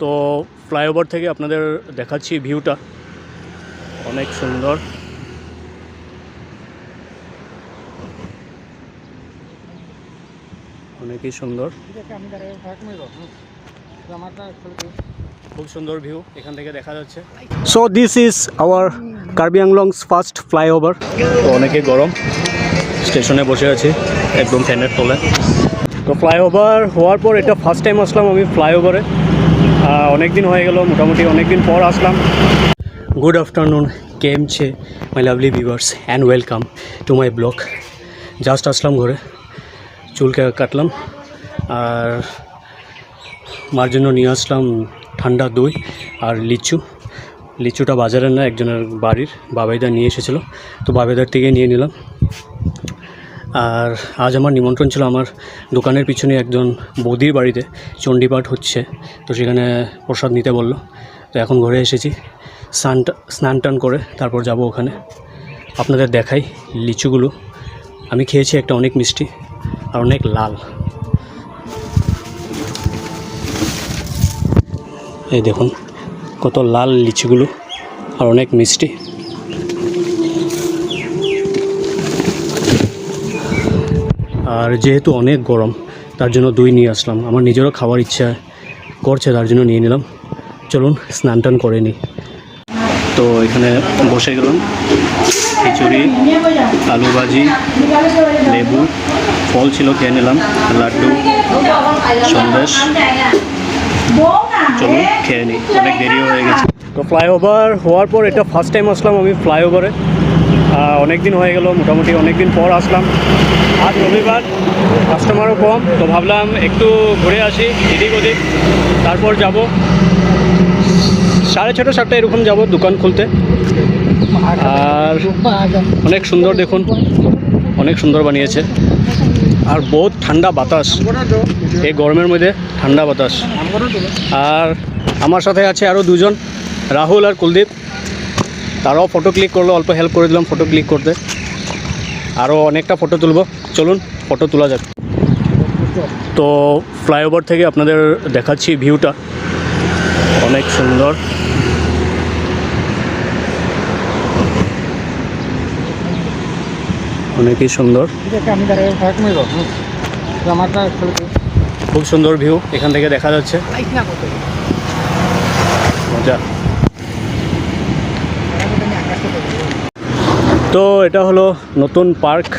তো ফ্লাইওভার থেকে আপনাদের দেখাচ্ছি ভিউটা অনেক সুন্দর। অনেকই সুন্দর, খুব সুন্দর ভিউ এখান থেকে দেখা যাচ্ছে। So this is our Karbi Anglong's first flyover. তো অনেকে গরম, স্টেশনে বসে আছি একদম ফ্যানের তলে। তো ফ্লাইওভার হওয়ার পর এটা ফার্স্ট টাইম আসলাম আমি ফ্লাইওভারে। অনেক দিন হয়ে গেল, মোটামুটি অনেক দিন পর আসলাম। গুড আফটারনুন, কেম ছে my lovely viewers and welcome to my blog. Just আসলাম ঘরে, চুল কাটলাম আর মার জন্য নিয়ে আসলাম ঠান্ডা দই আর লিচুটা বাজারের না, একজনের বাড়ির বাবাইদা নিয়ে এসেছিলো, তো বাবাইদার থেকে নিয়ে নিলাম। আর আজ আমার নিমন্ত্রণ ছিল আমার দোকানের পিছনে একজন বৌদির বাড়িতে, চণ্ডীপাঠ হচ্ছে, তো সেখানে প্রসাদ নিতে বললো। তো এখন ঘরে এসেছি, স্নান টান করে তারপর যাব ওখানে। আপনাদের দেখাই লিচুগুলো, আমি খেয়েছি একটা, অনেক মিষ্টি আর অনেক লাল। এই দেখুন কত লাল লিচুগুলো আর অনেক মিষ্টি। আর যেহেতু অনেক গরম তার জন্য দই নিয়ে আসলাম, আমার নিজেরও খাওয়ার ইচ্ছা করছে, তার জন্য নিয়ে নিলাম। চলুন স্নান টান করে নিই। তো এখানে বসে গেলাম, খিচুড়ি, আলু ভাজি, লেবু, ফল ছিল খেয়ে নিলাম, লাড্ডু, সন্দেশ। চলুন খেয়ে নিই, অনেক দেরি হয়ে গেছে। তো ফ্লাইওভার হওয়ার পর এটা ফার্স্ট টাইম আসলাম আমি ফ্লাইওভারে। অনেক দিন হয়ে গেল, মোটামুটি অনেক দিন পর আসলাম। আজ রবিবার, কাস্টমারও কম, তো ভাবলাম একটু ঘুরে আসি এদিক ওদিক, তারপর যাব 6:30 7টা এরকম যাব দোকান খুলতে। আর অনেক সুন্দর, দেখুন অনেক সুন্দর বানিয়েছে আর বহুত ঠান্ডা বাতাস, এই গরমের মধ্যে ঠান্ডা বাতাস। আর আমার সাথে আছে আরও দুজন, রাহুল আর কুলদীপ, তারাও ফটো ক্লিক করলো, অল্প হেল্প করে দিলাম ফটো ক্লিক করতে। আরও অনেকটা ফটো তুলব, চলুন ফটো তোলা যাক। তো ফ্লাইওভার থেকে আপনাদের দেখাচ্ছি ভিউটা অনেক সুন্দর। অনেকই সুন্দর, খুব সুন্দর ভিউ এখান থেকে দেখা যাচ্ছে, মজা। তো এটা হলো নতুন পার্ক,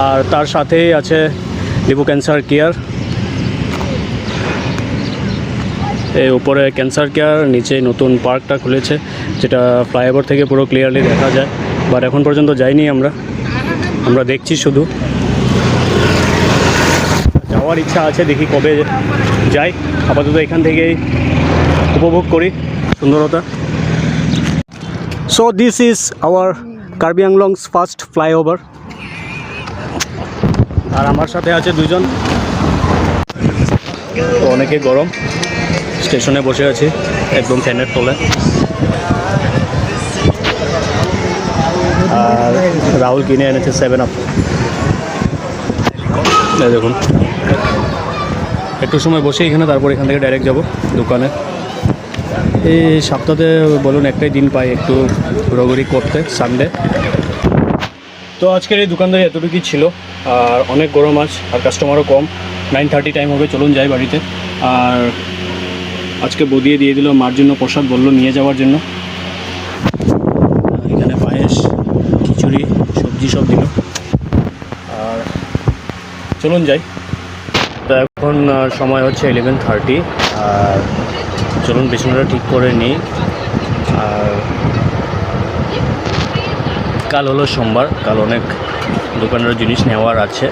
আর তার সাথেই আছে লিবু ক্যান্সার কেয়ার। এই উপরে ক্যান্সার কেয়ার, নিচে নতুন পার্কটা খুলেছে, যেটা ফ্লাইওভার থেকে পুরো ক্লিয়ারলি দেখা যায়, বাট এখন পর্যন্ত যাইনি আমরা দেখছি শুধু। যাওয়ার ইচ্ছা আছে, দেখি কবে যাই। আপাতত এখান থেকেই উপভোগ করি সুন্দরতা। So this is our Karbi Anglong's first flyover. আর আমার সাথে আছে দুজন, তো অনেকে গরম, স্টেশনে বসে আছি একদম ফ্যানের তলে। আর রাহুল কিনে এনেছে 7 আপ। দেখুন একটু সময় বসে এখানে, তারপর এখান থেকে ডাইরেক্ট যাব দোকানে। এই সপ্তাহে বলুন একটাই দিন পাই একটু ঘোরাঘুরি করতে, সানডে। তো আজকের এই দোকানদারি এতটুকুই ছিল, আর অনেক গরম আজ, আর কাস্টমারও কম। 9:30 টাইম হবে, চলুন যাই বাড়িতে। আর আজকে বদিয়ে দিয়ে দিল মার জন্য প্রসাদ, বললো নিয়ে যাওয়ার জন্য। এখানে পায়েস, খিচুড়ি, সবজি সব দিল। আর চলুন যাই। তো এখন সময় হচ্ছে 11:30, আর চলুন বিছানাটা ঠিক করে নিই। আর কাল হলো সোমবার, কাল অনেক দোকানের জিনিস নেওয়ার আছে,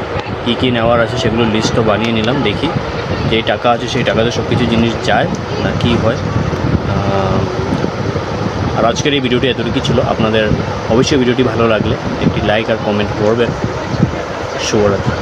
কী নেওয়ার আছে সেগুলো লিস্টও বানিয়ে নিলাম। দেখি যেই টাকা আছে সেই টাকাতে সব কিছু জিনিস যায় না কি হয়। আর আজকের এই ভিডিওটি এতটুকুই ছিল। আপনাদের অবশ্যই ভিডিওটি ভালো লাগলে একটি লাইক আর কমেন্ট করবেন। শুভরাত্রি।